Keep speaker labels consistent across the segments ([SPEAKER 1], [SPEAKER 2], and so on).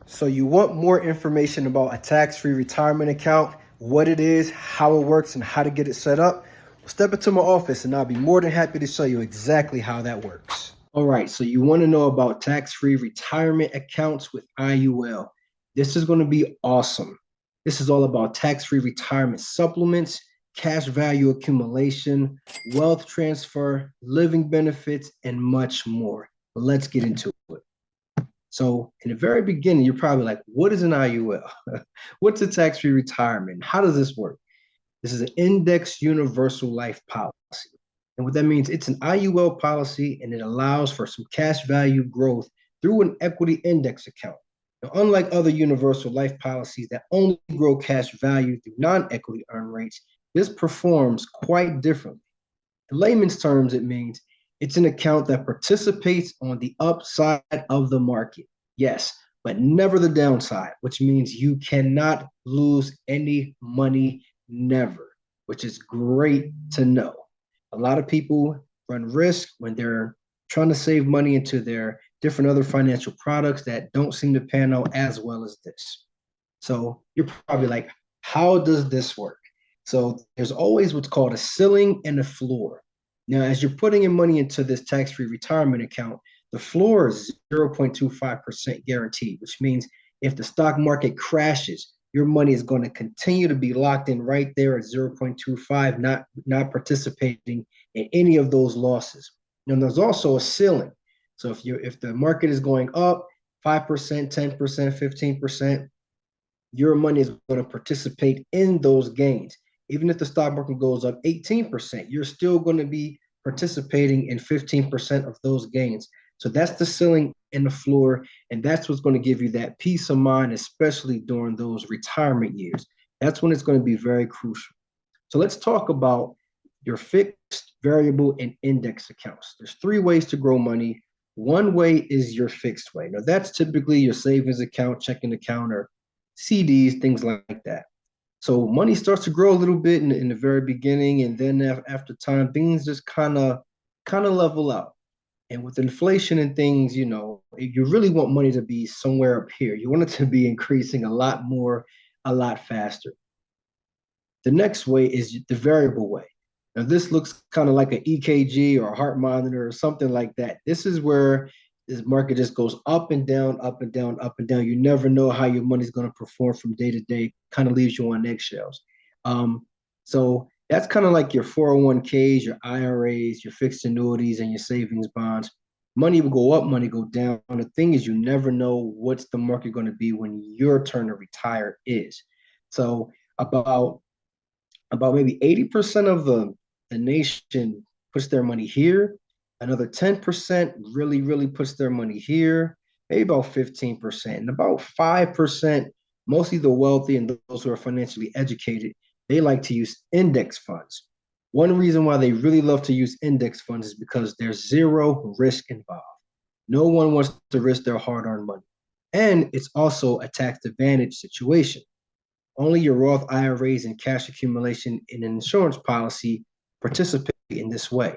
[SPEAKER 1] So you want more information about a tax-free retirement account, what it is, how it works, and how to get it set up? Well, step into my office and I'll be more than happy to show you exactly how that works. All right, so you want to know about tax-free retirement accounts with IUL. This is going to be awesome. This is all about tax-free retirement supplements, cash value accumulation, wealth transfer, living benefits, and much more. Let's get into it. So in the very beginning, you're probably like, what is an IUL? What's a tax-free retirement? How does this work? This is an index universal life policy. And what that means, it's an IUL policy and it allows for some cash value growth through an equity index account. Now, unlike other universal life policies that only grow cash value through non-equity earn rates, this performs quite differently. In layman's terms, it means it's an account that participates on the upside of the market. Yes, but never the downside, which means you cannot lose any money, never, which is great to know. A lot of people run risk when they're trying to save money into their different other financial products that don't seem to pan out as well as this. So you're probably like, how does this work? So there's always what's called a ceiling and a floor. Now, as you're putting in money into this tax-free retirement account, the floor is 0.25% guaranteed, which means if the stock market crashes, your money is going to continue to be locked in right there at 0.25, not participating in any of those losses. And there's also a ceiling. So if the market is going up 5%, 10%, 15%, your money is going to participate in those gains. Even if the stock market goes up 18%, you're still going to be participating in 15% of those gains. So that's the ceiling and the floor, and that's what's going to give you that peace of mind, especially during those retirement years. That's when it's going to be very crucial. So let's talk about your fixed, variable, and index accounts. There's three ways to grow money. One way is your fixed way. Now, that's typically your savings account, checking account, or CDs, things like that. So money starts to grow a little bit in the very beginning, and then after time, things just kind of level out. And with inflation and things, you really want money to be somewhere up here. You want it to be increasing a lot more, a lot faster. The next way is the variable way. Now, this looks kind of like an EKG or a heart monitor or something like that. This is where this market just goes up and down, up and down, up and down. You never know how your money's going to perform from day to day, kind of leaves you on eggshells. So that's kind of like your 401ks, your IRAs, your fixed annuities, and your savings bonds. Money will go up, money go down. The thing is, you never know what's the market going to be when your turn to retire is. So about maybe 80% of the nation puts their money here. Another 10% really, really puts their money here, maybe about 15%. And about 5%, mostly the wealthy and those who are financially educated, they like to use index funds. One reason why they really love to use index funds is because there's zero risk involved. No one wants to risk their hard earned money. And it's also a tax advantage situation. Only your Roth IRAs and cash accumulation in an insurance policy participate in this way.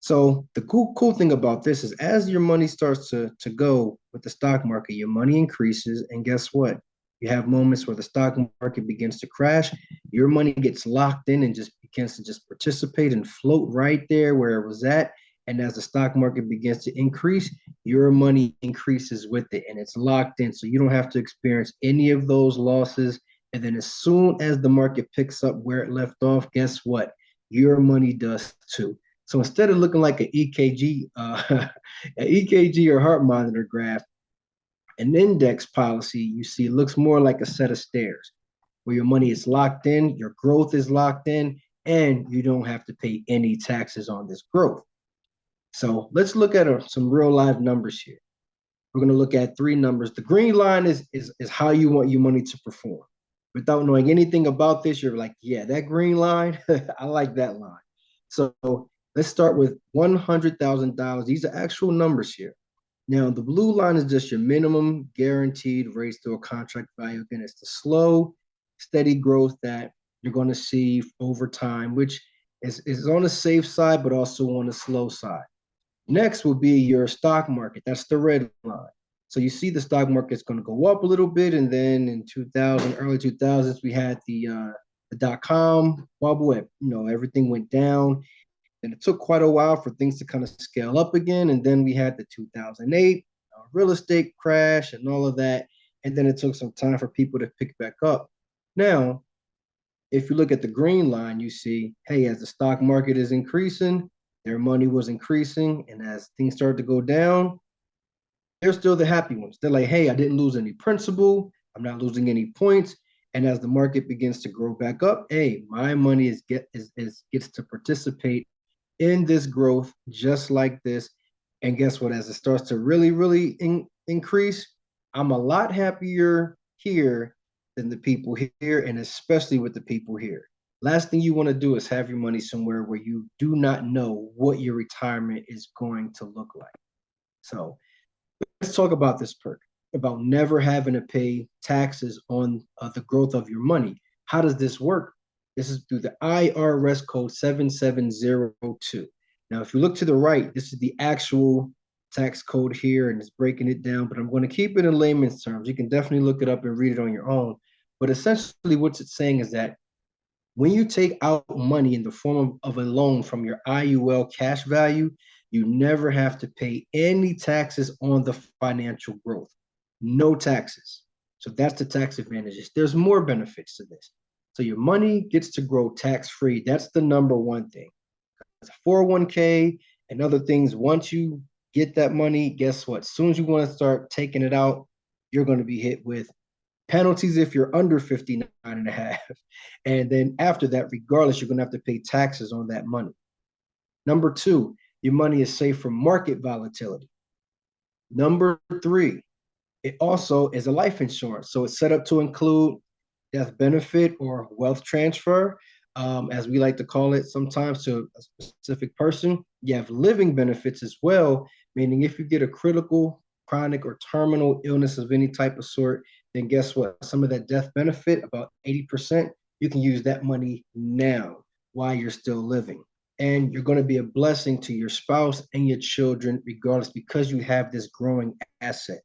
[SPEAKER 1] So the cool thing about this is as your money starts to go with the stock market, your money increases. And guess what? You have moments where the stock market begins to crash. Your money gets locked in and just begins to just participate and float right there where it was at. And as the stock market begins to increase, your money increases with it and it's locked in. So you don't have to experience any of those losses. And then as soon as the market picks up where it left off, guess what? Your money does too. So instead of looking like an EKG, an EKG or heart monitor graph, an index policy you see looks more like a set of stairs where your money is locked in, your growth is locked in, and you don't have to pay any taxes on this growth. So let's look at some real live numbers here. We're going to look at three numbers. The green line is how you want your money to perform. Without knowing anything about this, you're like, yeah, that green line, I like that line. So let's start with $100,000. These are actual numbers here. Now, the blue line is just your minimum guaranteed rates through a contract value. Again, it's the slow, steady growth that you're going to see over time, which is on the safe side, but also on the slow side. Next will be your stock market. That's the red line. So you see the stock market's going to go up a little bit, and then in 2000, early 2000s, we had the dot-com bubble. Everything went down, and it took quite a while for things to kind of scale up again. And then we had the 2008 real estate crash and all of that. And then it took some time for people to pick back up. Now, if you look at the green line, you see, hey, as the stock market is increasing, their money was increasing. And as things started to go down, they're still the happy ones. They're like, hey, I didn't lose any principal. I'm not losing any points. And as the market begins to grow back up, hey, my money gets to participate in this growth just like this. And guess what? As it starts to really, really increase, I'm a lot happier here than the people here, and especially with the people here. Last thing you want to do is have your money somewhere where you do not know what your retirement is going to look like. So let's talk about this perk, about never having to pay taxes on the growth of your money. How does this work? This is through the IRS code 7702. Now, if you look to the right, this is the actual tax code here, and it's breaking it down, but I'm going to keep it in layman's terms. You can definitely look it up and read it on your own. But essentially, what it's saying is that when you take out money in the form of a loan from your IUL cash value, you never have to pay any taxes on the financial growth. No taxes. So that's the tax advantages. There's more benefits to this. So your money gets to grow tax-free. That's the number one thing. It's a 401k and other things. Once you get that money, guess what? As soon as you want to start taking it out, you're going to be hit with penalties if you're under 59 and a half. And then after that, regardless, you're going to have to pay taxes on that money. Number two, your money is safe from market volatility. Number three, it also is a life insurance. So it's set up to include death benefit or wealth transfer, as we like to call it sometimes, to a specific person. You have living benefits as well, meaning if you get a critical, chronic, or terminal illness of any type of sort, then guess what? Some of that death benefit, about 80%, you can use that money now while you're still living. And you're going to be a blessing to your spouse and your children, regardless, because you have this growing asset.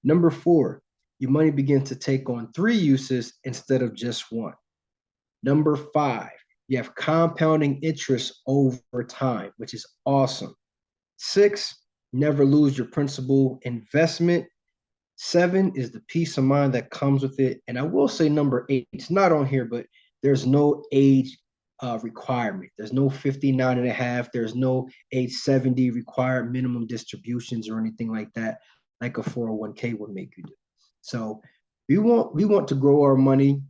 [SPEAKER 1] Number four, your money begins to take on three uses instead of just one. Number five, you have compounding interest over time, which is awesome. Six, never lose your principal investment. Seven is the peace of mind that comes with it. And I will say number eight, it's not on here, but there's no age requirement. There's no 59 and a half. There's no age 70 required minimum distributions or anything like that, like a 401k would make you do. So we want to grow our money.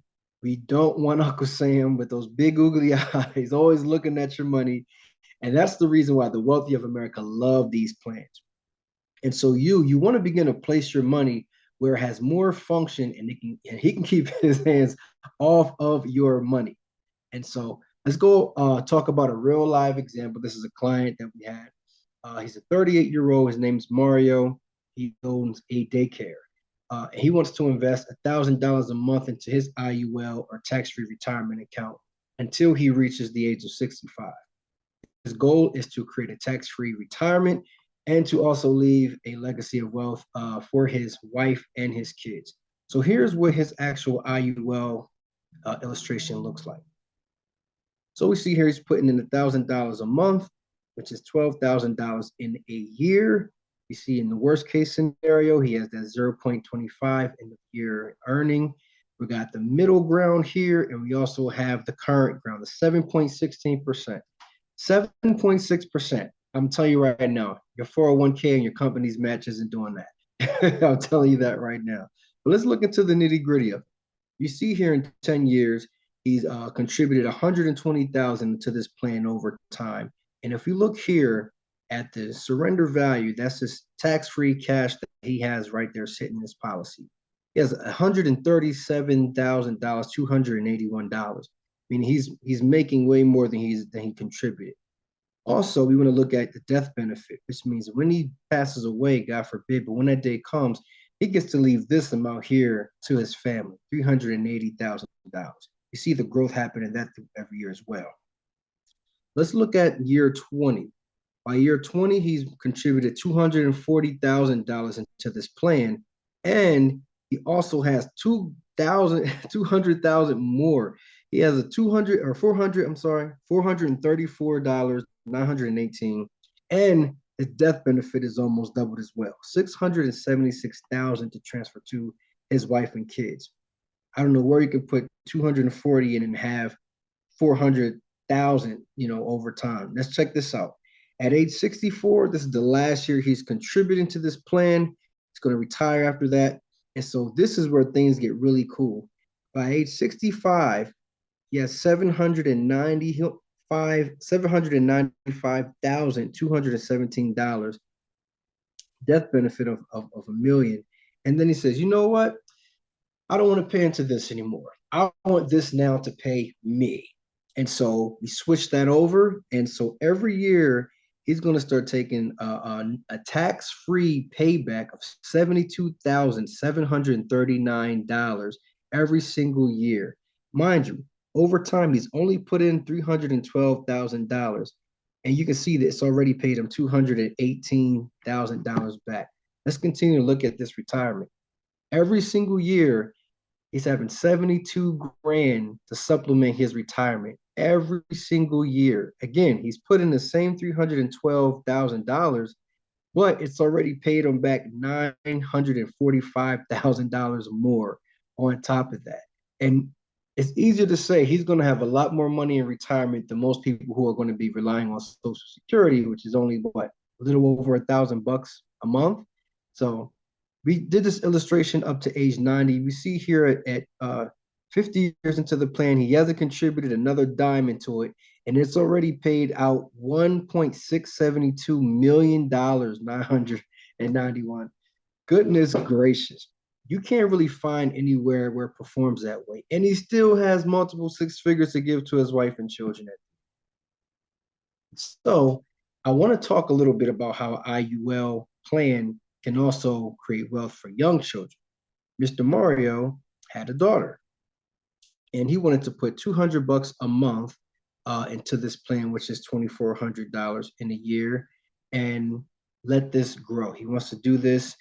[SPEAKER 1] We don't want Uncle Sam with those big googly eyes always looking at your money. And that's the reason why the wealthy of America love these plans. And so you want to begin to place your money where it has more function, and he can keep his hands off of your money. And so let's go talk about a real live example. This is a client that we had. He's a 38-year-old. His name's Mario. He owns a daycare. He wants to invest $1,000 a month into his IUL or tax-free retirement account until he reaches the age of 65. His goal is to create a tax-free retirement and to also leave a legacy of wealth for his wife and his kids. So here's what his actual IUL illustration looks like. So we see here he's putting in $1,000 a month, which is $12,000 in a year. You see in the worst case scenario, he has that 0.25 in the year earning. We got the middle ground here, and we also have the current ground, the 7.16%. 7.6%. I'm telling you right now, your 401k and your company's match isn't doing that. I'll tell you that right now. But let's look into the nitty gritty of it. You see here in 10 years, he's contributed $120,000 to this plan over time. And if you look here at the surrender value, that's his tax-free cash that he has right there sitting in his policy. He has $137,000, $281. I mean, he's making way more than he contributed. Also, we want to look at the death benefit, which means when he passes away, God forbid, but when that day comes, he gets to leave this amount here to his family, $380,000. You see the growth happening that every year as well. Let's look at year 20. By year 20, he's contributed $240,000 into this plan. And he also has 200,000 more. He has a 200 or 400, I'm sorry, $434,918. And his death benefit is almost doubled as well. 676,000 to transfer to his wife and kids. I don't know where you could put 240 in and have 400,000, over time. Let's check this out. At age 64, this is the last year he's contributing to this plan. He's going to retire after that. And so this is where things get really cool. By age 65, he has $795,217 death benefit of $1 million. And then he says, you know what? I don't want to pay into this anymore. I want this now to pay me. And so we switched that over. And so every year he's going to start taking a tax-free payback of $72,739 every single year. Mind you, over time, he's only put in $312,000. And you can see that it's already paid him $218,000 back. Let's continue to look at this retirement. Every single year, he's having 72 grand to supplement his retirement every single year. Again, he's put in the same $312,000, but it's already paid him back $945,000 more on top of that. And it's easier to say he's going to have a lot more money in retirement than most people who are going to be relying on Social Security, which is only a little over $1,000 a month. So we did this illustration up to age 90. We see here at 50 years into the plan, he hasn't contributed another dime into it, and it's already paid out $1.672 million, 991. Goodness gracious. You can't really find anywhere where it performs that way. And he still has multiple six figures to give to his wife and children. So I want to talk a little bit about how IUL plan can also create wealth for young children. Mr. Mario had a daughter, and he wanted to put $200 a month into this plan, which is $2,400 in a year, and let this grow. He wants to do this.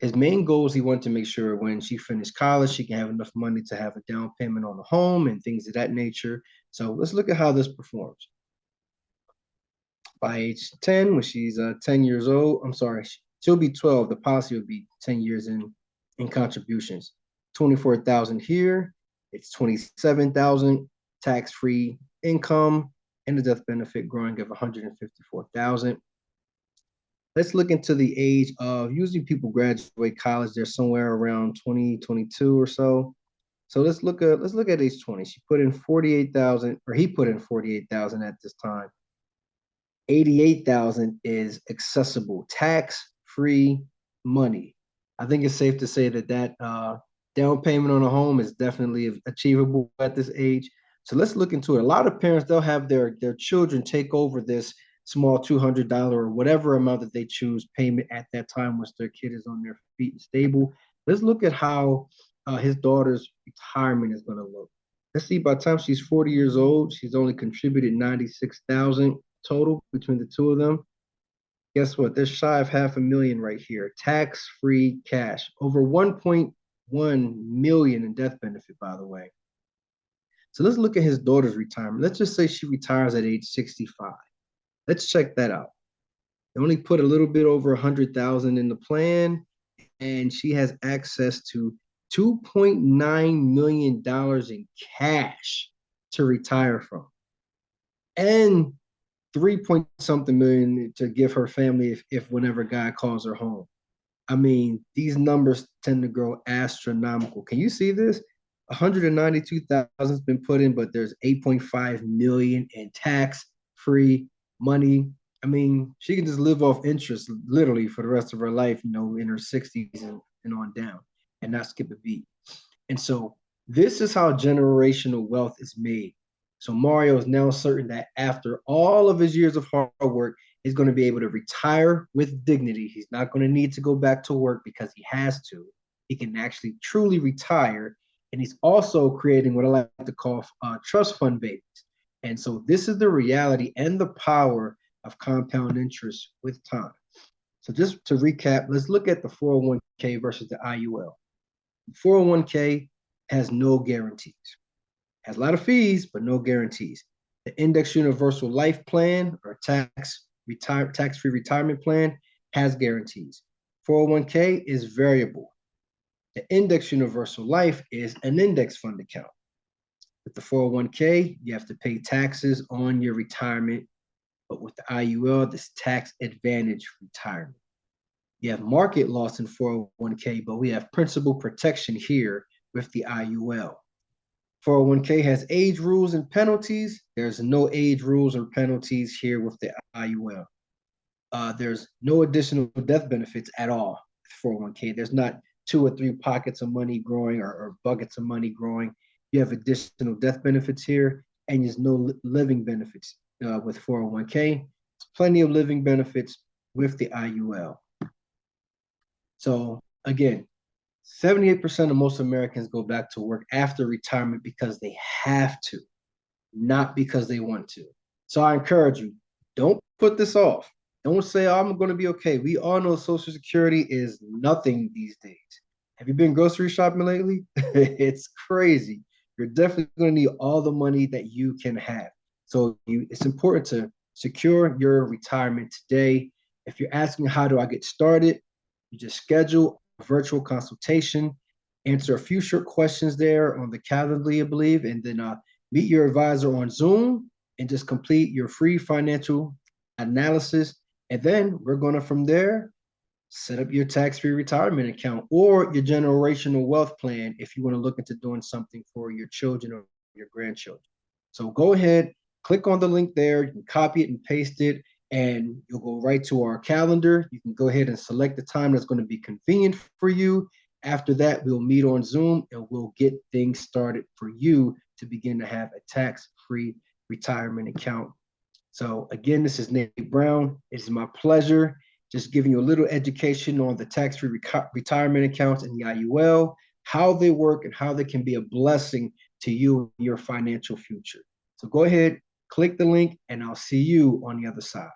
[SPEAKER 1] His main goal is he wanted to make sure when she finished college, she can have enough money to have a down payment on the home and things of that nature. So let's look at how this performs. By age 10, when she's 10 years old, I'm sorry, she'll be 12. The policy would be 10 years in contributions. 24,000 here. It's 27,000 tax-free income, and the death benefit growing of 154,000. Let's look into the age of, usually people graduate college, they're somewhere around 20, 22 or so. So let's look at age 20. She put in 48,000, or he put in 48,000 at this time. 88,000 is accessible, tax-free money. I think it's safe to say that down payment on a home is definitely achievable at this age. So let's look into it. A lot of parents, they'll have their children take over this small $200 or whatever amount that they choose payment at that time once their kid is on their feet and stable. Let's look at how his daughter's retirement is going to look. Let's see, by the time she's 40 years old, she's only contributed 96,000 total between the two of them. Guess what? They're shy of $500,000 right here. Tax-free cash. Over 1.1 million in death benefit, by the way. So let's look at his daughter's retirement. Let's just say she retires at age 65. Let's check that out. They only put a little bit over 100,000 in the plan, and she has access to $2.9 million in cash to retire from, and 3-point-something million to give her family if whenever God calls her home. I mean, these numbers tend to grow astronomical. Can you see this? 192,000 has been put in, but there's 8.5 million in tax-free money. I mean, she can just live off interest literally for the rest of her life, in her 60s and on down, and not skip a beat. And so this is how generational wealth is made. So Mario is now certain that after all of his years of hard work, he's going to be able to retire with dignity. He's not going to need to go back to work because he has to. He can actually truly retire. And he's also creating what I like to call trust fund babies. And so this is the reality and the power of compound interest with time. So just to recap, let's look at the 401k versus the IUL. The 401k has no guarantees. Has a lot of fees, but no guarantees. The Index Universal Life Plan or tax-free retirement plan has guarantees. 401k is variable. The Index Universal Life is an index fund account. With the 401k, you have to pay taxes on your retirement, but with the IUL, this tax advantage retirement. You have market loss in 401k, but we have principal protection here with the IUL. 401k has age rules and penalties. There's no age rules or penalties here with the IUL. There's no additional death benefits at all with 401k. There's not 2 or 3 pockets of money growing or buckets of money growing. You have additional death benefits here, and there's no living benefits with 401k. There's plenty of living benefits with the IUL. So again, 78% of most Americans go back to work after retirement because they have to, not because they want to. So I encourage you, don't put this off. Don't say, oh, I'm going to be okay. We all know Social Security is nothing these days. Have you been grocery shopping lately? It's crazy. You're definitely going to need all the money that you can have. So it's important to secure your retirement today. If you're asking, how do I get started? You just schedule a virtual consultation, answer a few short questions there on the Calendly, I believe, and then meet your advisor on Zoom and just complete your free financial analysis. And then we're going to, from there, set up your tax-free retirement account or your generational wealth plan if you want to look into doing something for your children or your grandchildren. So go ahead, click on the link there. You can copy it and paste it, and you'll go right to our calendar. You can go ahead and select the time that's going to be convenient for you. After that, we'll meet on Zoom and we'll get things started for you to begin to have a tax-free retirement account. So again, this is Nate Brown. It's my pleasure just giving you a little education on the tax-free retirement accounts and the IUL, how they work and how they can be a blessing to you and your financial future. So go ahead, click the link, and I'll see you on the other side.